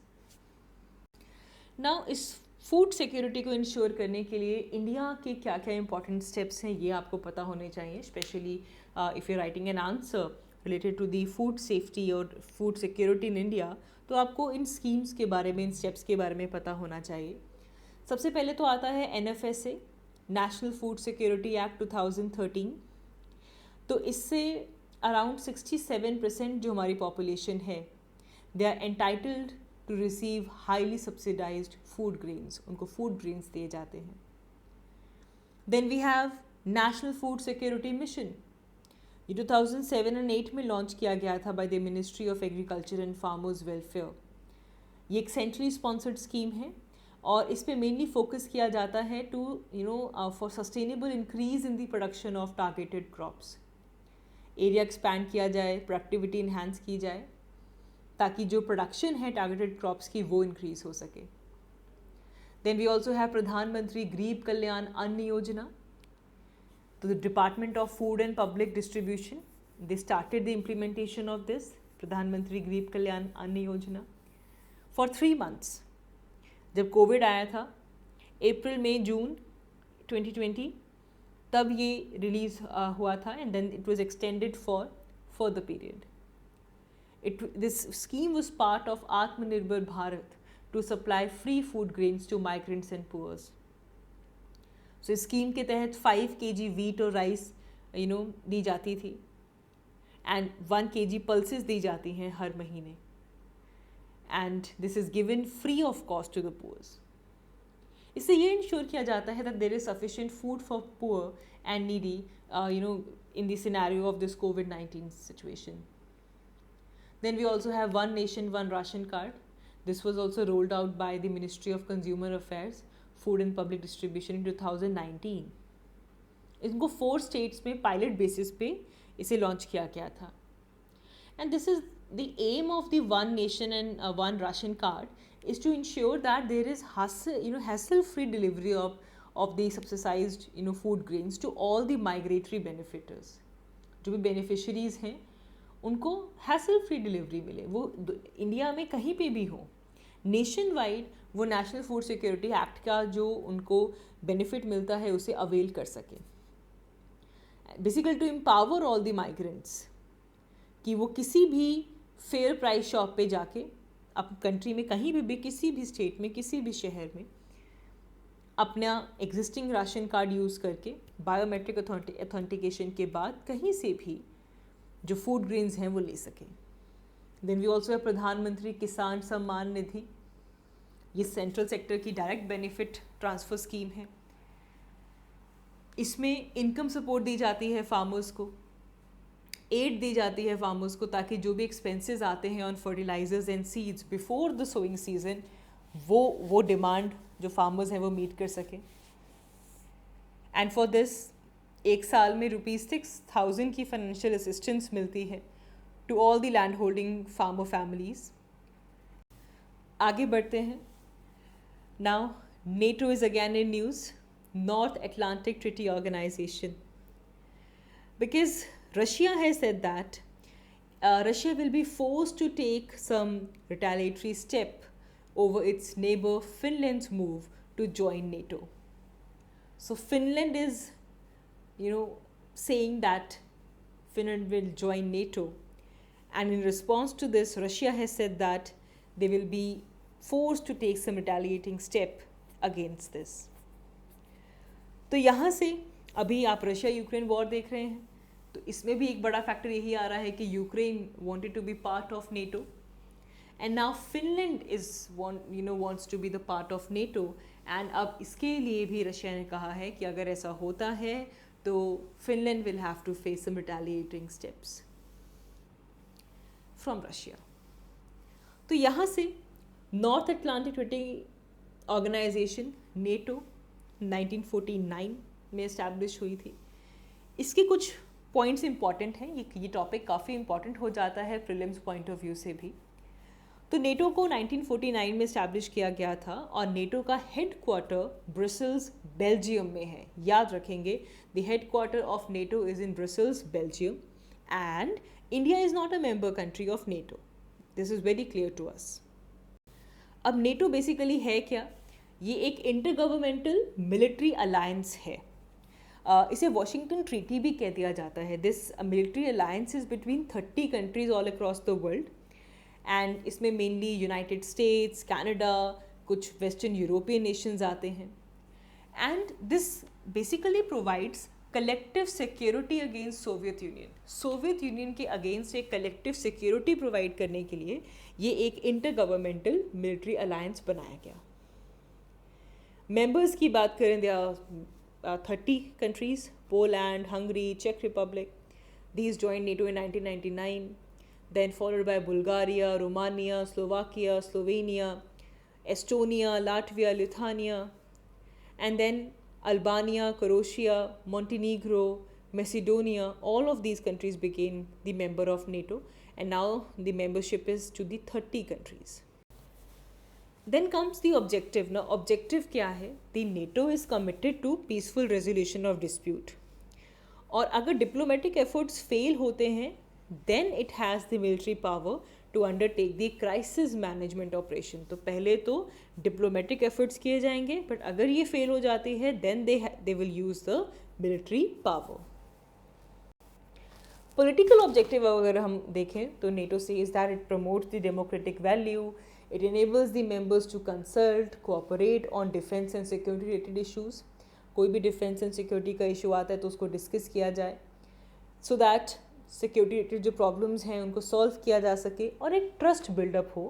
Now इस फूड सिक्योरिटी को ensure करने के लिए India के क्या क्या इंपॉर्टेंट स्टेप्स हैं ये आपको पता होने चाहिए, specially if you writing an answer related to the food safety और फूड सिक्योरिटी इन इंडिया, तो आपको इन स्कीम्स के बारे में, इन स्टेप्स के बारे में पता होना चाहिए. सबसे पहले तो आता है NFSA, national food security act 2013. तो इससे अराउंड 67% जो हमारी पॉपुलेशन है they are entitled to receive highly subsidised food grains, उनको फूड ग्रेन्स दिए जाते हैं. Then we have national food security mission. ये 2007 और 8 में लॉन्च किया गया था by the ministry of agriculture and farmers welfare. ये एक सेंट्रली स्पॉन्सर्ड स्कीम है और इस पे मेनली फोकस किया जाता है to for sustainable increase in the production of targeted crops. Area expand किया जाए, प्रोडक्टिविटी इन्हांस की जाए ताकि जो प्रोडक्शन है टारगेटेड क्रॉप्स की वो इंक्रीज हो सके. देन वी ऑल्सो हैव प्रधानमंत्री गरीब कल्याण अन्न योजना. तो the Department of Food and Public Distribution, they started the implementation of this प्रधानमंत्री गरीब कल्याण अन्न योजना for 3 months. जब कोविड आया था अप्रैल मई जून 2020, तब ये रिलीज हुआ था and then it was extended for further period. This scheme was part of Atmanirbhar Bharat to supply free food grains to migrants and poors. So इस स्कीम के तहत 5 kg वीट और राइस दी जाती थी एंड 1 kg पल्सेस दी जाती हैं हर महीने and this is given free of cost to the poors. इससे ये इंश्योर किया जाता है that there is sufficient food for poor and needy in the scenario of this COVID-19 situation. Then we also have One Nation, One Ration card. This was also rolled out by the Ministry of Consumer Affairs, Food and Public Distribution in 2019. इनको 4 states में pilot basis पे इसे launch किया गया था. And this is the aim of the One Nation and One Ration card is to ensure that there is hassle-free delivery of the subsidized food grains to all the migratory benefactors. जो भी beneficiaries हैं उनको hassle free delivery मिले, वो India में कहीं पे भी हो. नेशन वाइड वो नेशनल फूड सिक्योरिटी एक्ट का जो उनको बेनिफिट मिलता है उसे अवेल कर सके. Basically to empower all the migrants कि वो किसी भी फेयर प्राइस शॉप पे जाके अब कंट्री में कहीं भी किसी भी स्टेट में किसी भी शहर में अपना एग्जिस्टिंग राशन कार्ड यूज़ करके बायोमेट्रिक ऑथेंटिकेशन के बाद कहीं से भी जो फूड ग्रेन्स हैं वो ले सकें. देन वी ऑल्सो है प्रधानमंत्री किसान सम्मान निधि. ये सेंट्रल सेक्टर की डायरेक्ट बेनिफिट ट्रांसफ़र स्कीम है. इसमें इनकम सपोर्ट दी जाती है फार्मर्स को, एड दी जाती है फार्मर्स को ताकि जो भी एक्सपेंसेस आते हैं on fertilisers and seeds before the sowing season वो डिमांड जो फार्मर्स हैं वो मीट कर सकें. एंड फॉर दिस एक साल में ₹6,000 की फाइनेंशियल असिस्टेंस मिलती है to all the land holding farmer families. आगे बढ़ते हैं. Now NATO is again in news, North Atlantic Treaty Organization, because Russia has said that Russia will be forced to take some retaliatory step over its neighbor Finland's move to join NATO. So Finland is, saying that Finland will join NATO, and in response to this, Russia has said that they will be forced to take some retaliating step against this. तो यहाँ से अभी आप Russia Ukraine war देख रहे हैं, तो इसमें भी एक बड़ा फैक्टर यही आ रहा है कि Ukraine wanted to be part of NATO, and now Finland wants to be the part of NATO, and अब इसके लिए भी रशिया ने कहा है कि अगर ऐसा होता है तो Finland will have to face some retaliating steps from Russia. तो यहाँ से North Atlantic Treaty Organisation NATO 1949 में इस्टेब्लिश हुई थी. इसके कुछ पॉइंट्स इंपॉर्टेंट हैं. ये टॉपिक काफ़ी इंपॉर्टेंट हो जाता है प्रीलिम्स पॉइंट ऑफ व्यू से भी. तो नेटो को 1949 में इस्टेब्लिश किया गया था और नेटो का हेड क्वार्टर ब्रसेल्स बेल्जियम में है. याद रखेंगे, the headquarter of NATO is in Brussels Belgium, and India is not a member country of NATO. This is very clear to us. अब नेटो बेसिकली है क्या? ये एक इंटर गवर्नमेंटल मिलिट्री अलायंस है. इसे वॉशिंगटन ट्रीटी भी कह दिया जाता है. This military alliance is between 30 countries all across the world, and इसमें मेनली यूनाइटेड स्टेट्स, कनाडा, कुछ वेस्टर्न यूरोपियन नेशंस आते हैं. And this basically provides collective security against Soviet union. Soviet union के अगेंस्ट एक कलेक्टिव सिक्योरिटी प्रोवाइड करने के लिए ये एक इंटर गवर्नमेंटल मिलिट्री अलायंस बनाया गया. मेंबर्स की बात करें, there are 30 countries: Poland, Hungary, Czech Republic. These joined NATO in 1999. Then followed by Bulgaria, Romania, Slovakia, Slovenia, Estonia, Latvia, Lithuania, and then Albania, Croatia, Montenegro, Macedonia. All of these countries became the member of NATO, and now the membership is to the 30 countries. Then comes the objective. Now objective क्या है? The NATO is committed to peaceful resolution of dispute. और अगर diplomatic efforts fail होते हैं, then it has the military power to undertake the crisis management operation. तो पहले तो diplomatic efforts किए जाएंगे, but अगर ये fail हो जाती है, then they will use the military power. Political objective अगर हम देखें तो NATO says that it promotes the democratic value. It enables the members to consult, cooperate on defense and security related issues. कोई भी defense and security का issue आता है तो उसको discuss किया जाए, so that security related जो problems हैं उनको solve किया जा सके और एक trust build up हो.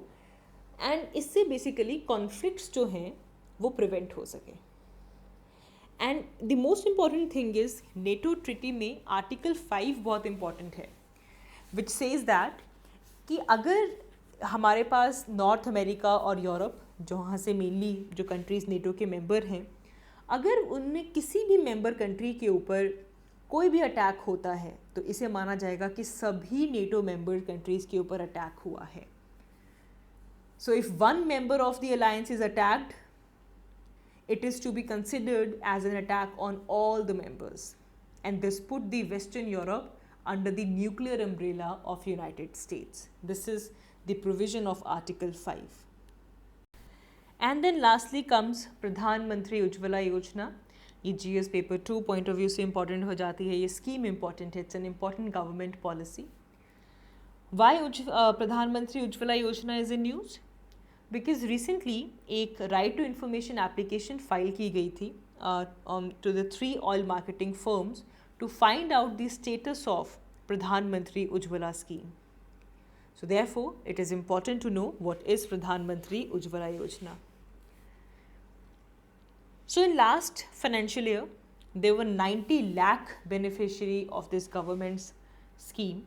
And इससे basically conflicts जो हैं वो प्रिवेंट हो सके. And the most important thing is NATO treaty में आर्टिकल 5 बहुत इम्पॉर्टेंट है, विच सेज दैट कि अगर हमारे पास नॉर्थ अमेरिका और यूरोप, जहाँ से मेनली जो कंट्रीज़ नेटो के मेंबर हैं, अगर उनमें किसी भी मेंबर कंट्री के ऊपर कोई भी अटैक होता है तो इसे माना जाएगा कि सभी नेटो मेंबर कंट्रीज़ के ऊपर अटैक हुआ है. So if one member of the alliance is attacked, it is to be considered as an attack on all the members, and this put the Western Europe under the nuclear umbrella of United States. This is the provision of Article 5. And then lastly comes Pradhan Mantri Ujjwala Yojana. ये GS paper 2 point of view से important हो जाती है. ये scheme important है. It's an important government policy. Why Pradhanmantri Ujjwala Yojana is in news? Because recently एक right to information application file की गई थी to the 3 oil marketing firms to find out the status of Pradhanmantri Ujjwala scheme. So therefore it is important to know what is Pradhanmantri Ujjwala योजना. So in last financial year, there were 90 lakh beneficiary of this government's scheme,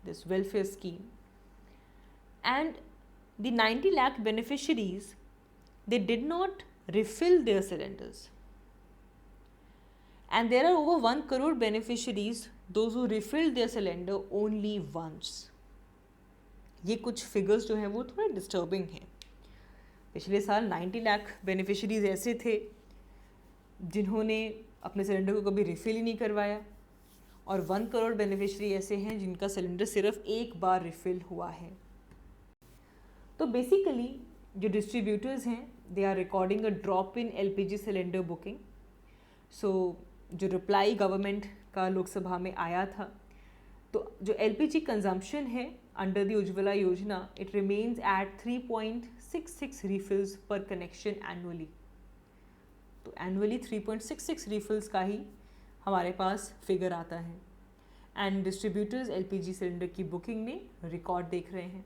this welfare scheme. And the 90 lakh beneficiaries, they did not refill their cylinders. And there are over 1 crore beneficiaries, those who refilled their cylinder only once. ये कुछ figures जो हैं वो थोड़े disturbing हैं. पिछले साल 90 lakh beneficiaries ऐसे थे जिन्होंने अपने सिलेंडर को कभी रिफ़िल ही नहीं करवाया, और 1 करोड़ बेनिफिशरी ऐसे हैं जिनका सिलेंडर सिर्फ एक बार रिफ़िल हुआ है. तो बेसिकली जो डिस्ट्रीब्यूटर्स हैं, they are recording a drop in LPG cylinder booking. So जो रिप्लाई गवर्नमेंट का लोकसभा में आया था, तो जो LPG कंजम्पशन है अंडर द उज्ज्वला योजना, इट रिमेन्स एट 3.66 रिफिल्स पर कनेक्शन एनुअली. तो एनुअली 3.66 रिफिल्स का ही हमारे पास फिगर आता है. एंड डिस्ट्रीब्यूटर्स LPG सिलेंडर की बुकिंग में रिकॉर्ड देख रहे हैं.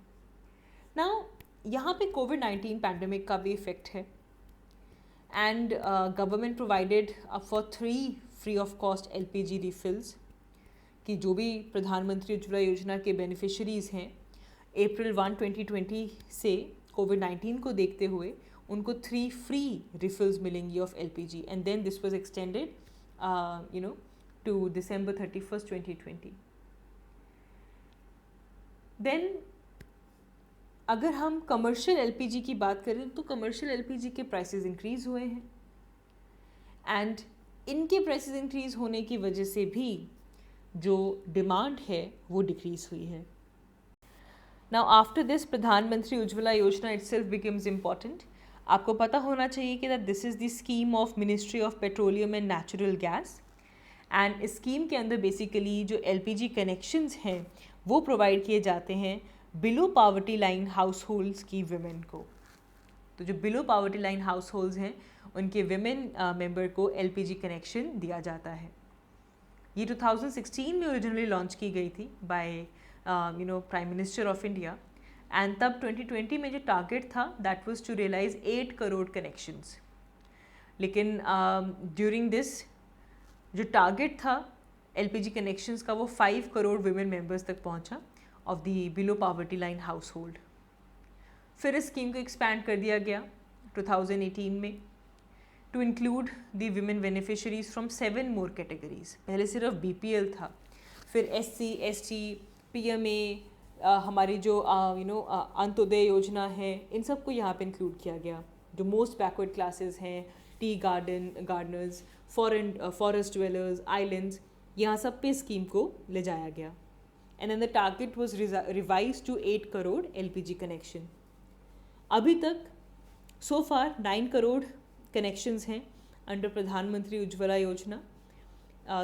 नाउ यहाँ पे कोविड-19 पैंडमिक का भी इफेक्ट है. And government provided for 3 free of cost LPG refills कि जो भी प्रधानमंत्री उज्ज्वला योजना के बेनिफिशरीज़ हैं, अप्रैल 1, 2020 से कोविड-19 को देखते हुए उनको 3 फ्री रिफिल्स मिलेंगी of LPG. And then this was extended to December 31st, 2020. देन अगर हम कमर्शियल LPG की बात करें तो कमर्शियल LPG के प्राइसेस इंक्रीज़ हुए हैं, एंड इनके प्राइसेस इंक्रीज़ होने की वजह से भी जो डिमांड है वो डिक्रीज़ हुई है. नाउ आफ्टर दिस प्रधानमंत्री उज्ज्वला योजना इटसेल्फ बिकम्स इम्पॉर्टेंट. आपको पता होना चाहिए कि that this is the scheme of ministry of petroleum and natural gas. And इस स्कीम के अंदर बेसिकली जो LPG कनेक्शंस हैं वो प्रोवाइड किए जाते हैं below poverty line house holds की विमेन को. तो जो below poverty line house holds हैं उनके विमेन मेंबर को LPG कनेक्शन दिया जाता है. ये 2016 में ओरिजिनली लॉन्च की गई थी by prime minister of India. And तब 2020 में जो टारगेट था that was to realise 8 crore connections. लेकिन ड्यूरिंग दिस जो टारगेट था LPG कनेक्शंस का वो 5 करोड़ विमेन मेंबर्स तक पहुंचा of the below poverty line household. फिर इस स्कीम को एक्सपैंड कर दिया गया 2018 में to include the women beneficiaries from 7 more categories. पहले सिर्फ BPL था, फिर SC, ST, PMA, हमारी जो अंत्योदय योजना है, इन सब को यहाँ पे इंक्लूड किया गया. जो मोस्ट बैकवर्ड क्लासेस हैं, tea gardeners, forest dwellers, islands, यहाँ सब पे स्कीम को ले जाया गया. And then the target was revise to 8 crore LPG connection. अभी तक सो फार 9 करोड़ कनेक्शंस हैं under Pradhan Mantri Ujjwala Yojana.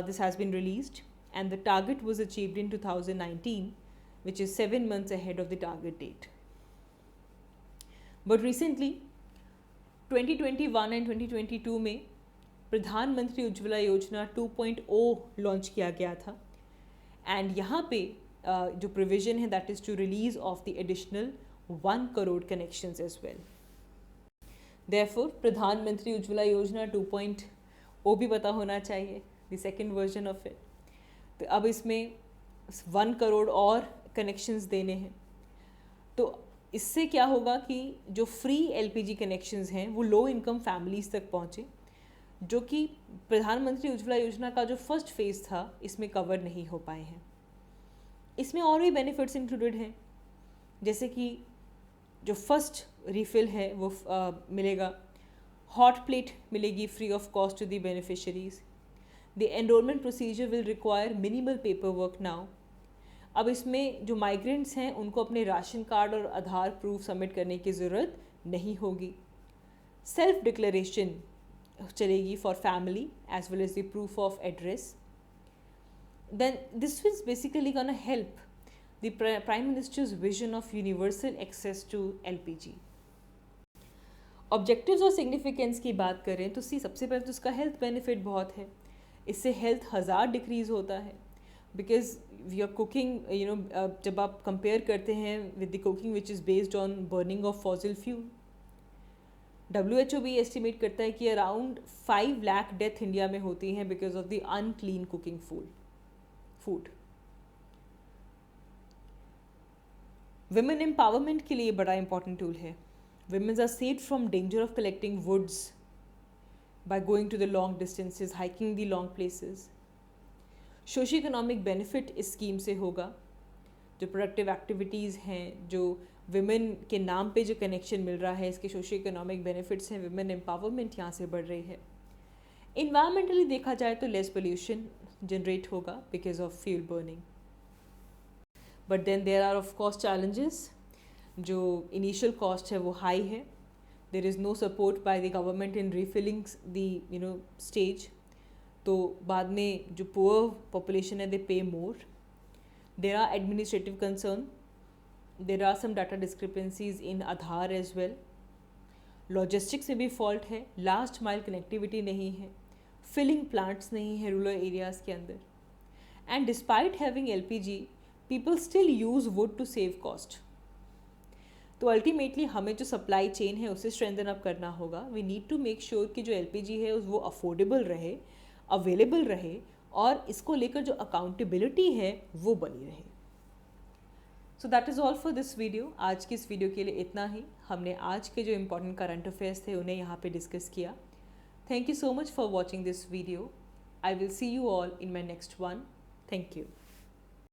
This has been released and the target was achieved in 2019, which is 7 months ahead of the target date. But recently 2021 and 2022 में प्रधानमंत्री Ujjwala Yojana 2.0 launch किया गया था. And यहाँ पे जो प्रोविज़न है that is to release of the additional 1 crore connections as well. Therefore Pradhan Mantri Ujjwala Yojana 2.0 भी पता होना चाहिए, the second version of it. तो अब इसमें 1 करोड़ और कनेक्शंस देने हैं। तो इससे क्या होगा कि जो फ्री एलपीजी कनेक्शंस हैं वो लो इनकम फैमिलीज़ तक पहुँचे, जो कि प्रधानमंत्री उज्ज्वला योजना का जो फर्स्ट फेज़ था इसमें कवर नहीं हो पाए हैं। इसमें और भी बेनिफिट्स इंक्लूडेड हैं, जैसे कि जो फर्स्ट रिफ़िल है वो मिलेगा, हॉट प्लेट मिलेगी free of cost to the beneficiaries. The enrolment procedure will require minimal paper work now. अब इसमें जो माइग्रेंट्स हैं उनको अपने राशन कार्ड और आधार प्रूफ सबमिट करने की ज़रूरत नहीं होगी। सेल्फ डिक्लेरेशन चलेगी for family as well as the proof of address. Then this is basically gonna help the prime minister's vision of universal access to LPG. Objectives और significance की बात करें तो सबसे पहले तो उसका हेल्थ बेनिफिट बहुत है। इससे हेल्थ हज़ार्ड डिक्रीज़ होता है, बिकॉज वी आर कुकिंग जब आप कंपेयर करते हैं with the cooking which is based on burning of fossil fuel. WHO भी एस्टिमेट करता है कि अराउंड 5 लाख डेथ इंडिया में होती हैं because of the unclean cooking food. Women empowerment के लिए बड़ा इंपॉर्टेंट टूल है। Womens are saved from danger of collecting woods by going to the long distances, hiking the long places. Socio economic benefit इस scheme से होगा। जो productive activities हैं, जो विमेन के नाम पे जो कनेक्शन मिल रहा है, इसके सोशो इकोनॉमिक बेनिफिट्स हैं। विमेन एम्पावरमेंट यहाँ से बढ़ रही है। इन्वायरमेंटली देखा जाए तो लेस पोल्यूशन जनरेट होगा because of fuel burning. But then there are of course challenges. जो इनिशियल कॉस्ट है वो हाई है। There is no support by the government in refilling the stage. तो बाद में जो poor population है they pay more. There are administrative concern. There are some data discrepancies in Aadhaar as well. Logistics में भी fault है। Last mile connectivity नहीं है। Filling plants नहीं है rural areas के अंदर। And despite having LPG, people still use wood to save cost. तो अल्टीमेटली हमें जो सप्लाई चेन है उसे स्ट्रेंथन अप करना होगा। We need to make sure कि जो एलपीजी है वो अफोर्डेबल रहे, अवेलेबल रहे, और इसको लेकर जो अकाउंटेबिलिटी है वो बनी रहे। So that is all for this video. आज की इस वीडियो के लिए इतना ही। हमने आज के जो इम्पोर्टेंट करंट अफेयर्स थे उन्हें यहाँ पे डिस्कस किया। Thank you so much for watching this video. I will see you all in my next one. Thank you.